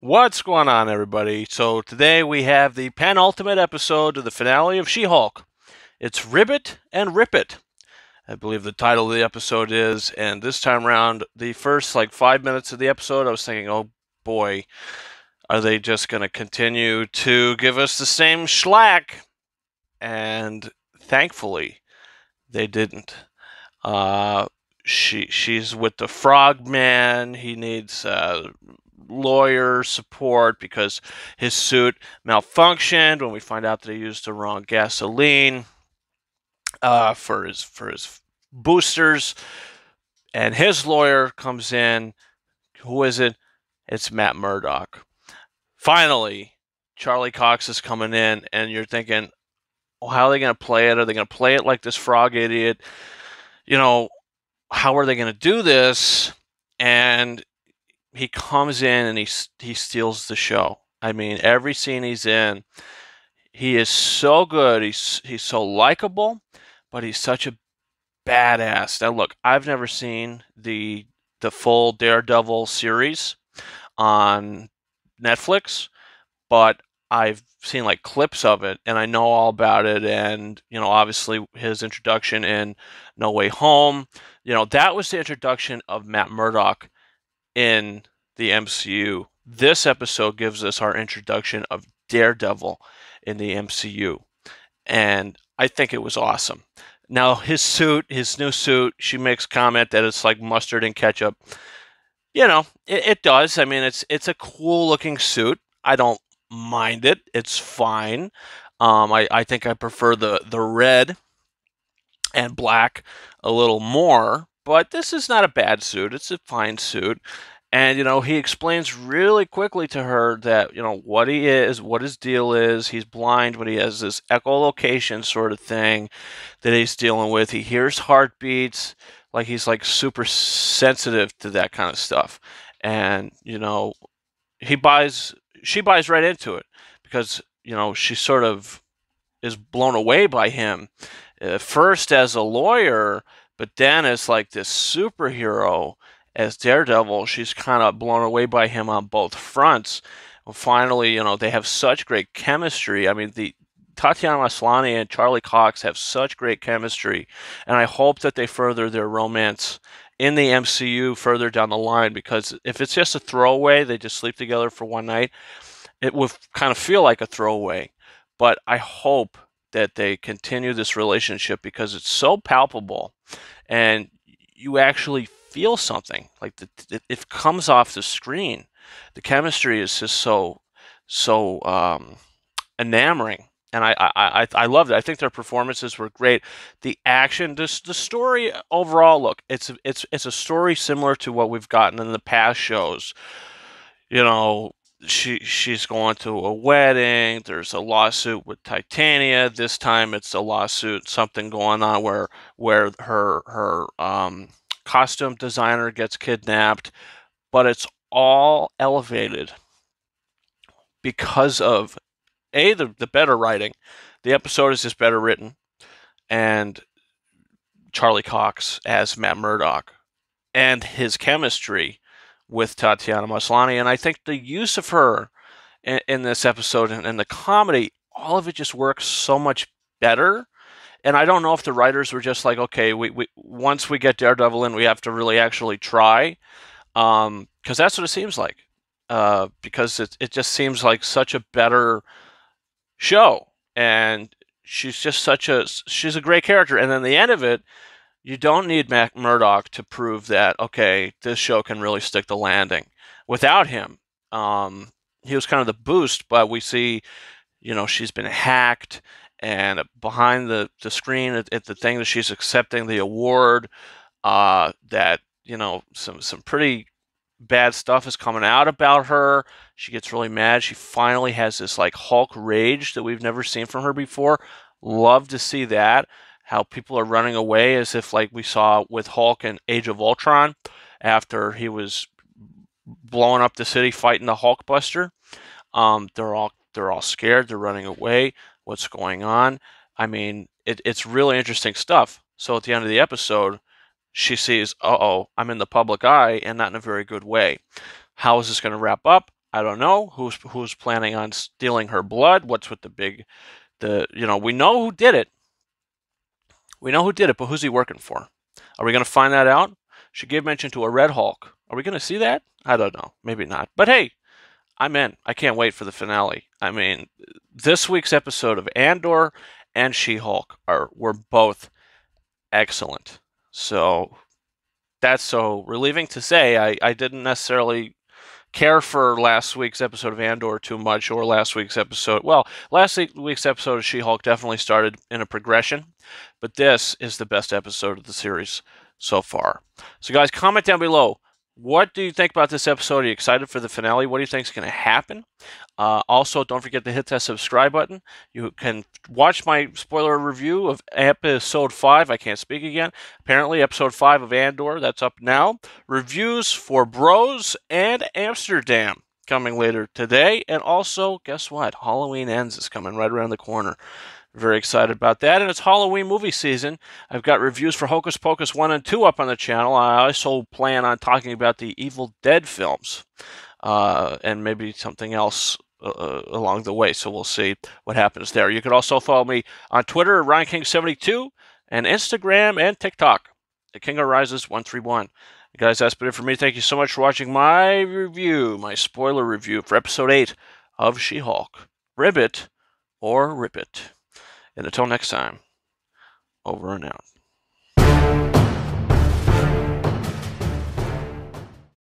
What's going on, everybody? So today we have the penultimate episode of the finale of She-Hulk. It's Ribbit and Rip It, I believe the title of the episode is. And this time around, the first 5 minutes of the episode, I was thinking, oh boy, are they just going to continue to give us the same schlack? And thankfully, they didn't. She's with the Frogman. He needs lawyer support because his suit malfunctioned when we find out that he used the wrong gasoline for his boosters. And his lawyer comes in. Who is it? It's Matt Murdock. Finally, Charlie Cox is coming in, and you're thinking, well, how are they going to play it? Are they going to play it like this frog idiot? How are they going to do this? And he comes in and he steals the show. I mean, every scene he's in, he is so good. He's so likable, but he's such a badass. Now, look, I've never seen the full Daredevil series on Netflix, but I've seen clips of it, and I know all about it. And obviously, his introduction in No Way Home, that was the introduction of Matt Murdock in the MCU. This episode gives us our introduction of Daredevil in the MCU, and I think it was awesome. Now, his new suit, she makes comment that it's like mustard and ketchup. It does. I mean, it's a cool looking suit. I don't mind it. It's fine. I think I prefer the red and black a little more, but this is not a bad suit. It's a fine suit. And, he explains really quickly to her that, what he is, what his deal is. He's blind, but he has this echolocation sort of thing that he's dealing with. He hears heartbeats, he's super sensitive to that kind of stuff. And, she buys right into it because, she sort of is blown away by him. First as a lawyer, but then as this superhero as Daredevil. She's kind of blown away by him on both fronts. And finally, they have such great chemistry. I mean, the Tatiana Maslany and Charlie Cox have such great chemistry, and I hope that they further their romance in the MCU further down the line, because if it's just a throwaway, they just sleep together for one night, it would kind of feel like a throwaway. But I hope that they continue this relationship because it's so palpable, and you actually feel something. It comes off the screen. The chemistry is just so enamoring, and I loved it. I think their performances were great. The action, the story overall. Look, it's a story similar to what we've gotten in the past shows. You know, she's going to a wedding. There's a lawsuit with Titania. This time it's a lawsuit, something going on where her costume designer gets kidnapped, but it's all elevated because of the better writing. The episode is just better written, and Charlie Cox as Matt Murdock, and his chemistry with Tatiana Maslany. And I think the use of her in this episode and the comedy, all of it just works so much better. And I don't know if the writers were just like, okay, we once we get Daredevil in, we have to really actually try, because that's what it seems like. Because it just seems like such a better show, and she's a great character. And then the end of it, you don't need Matt Murdock to prove that, okay, this show can really stick the landing. Without him, he was kind of the boost, but we see, she's been hacked, and behind the screen at the thing that she's accepting the award, that, some pretty bad stuff is coming out about her. She gets really mad. She finally has this Hulk rage that we've never seen from her before. Love to see that. How people are running away, as if we saw with Hulk in Age of Ultron after he was blowing up the city fighting the Hulkbuster. They're all scared. They're running away. What's going on? I mean, it's really interesting stuff. So at the end of the episode, she sees, uh-oh, I'm in the public eye, and not in a very good way. How is this going to wrap up? I don't know who's planning on stealing her blood. What's with we know who did it. We know who did it, but who's he working for? Are we going to find that out? She gave mention to a Red Hulk. Are we going to see that? I don't know. Maybe not. But hey, I'm in. I can't wait for the finale. I mean, this week's episode of Andor and She-Hulk were both excellent. So that's so relieving to say. I didn't necessarily care for last week's episode of Andor too much, or last week's episode. Well, last week's episode of She-Hulk definitely started in a progression, but this is the best episode of the series so far. So, guys, comment down below. What do you think about this episode? Are you excited for the finale? What do you think is going to happen? Also, don't forget to hit that subscribe button. You can watch my spoiler review of episode 5. I can't speak again. Apparently, episode 5 of Andor. That's up now. Reviews for Bros and Amsterdam coming later today. And also, guess what? Halloween Ends is coming right around the corner. Very excited about that. And it's Halloween movie season. I've got reviews for Hocus Pocus 1 and 2 up on the channel. I also plan on talking about the Evil Dead films and maybe something else along the way. So we'll see what happens there. You can also follow me on Twitter, RyanKing72, and Instagram and TikTok at King Arises 131. Guys, that's been it for me. Thank you so much for watching my review, my spoiler review for episode 8 of She-Hulk. Ribbit or rip it. And until next time, over and out.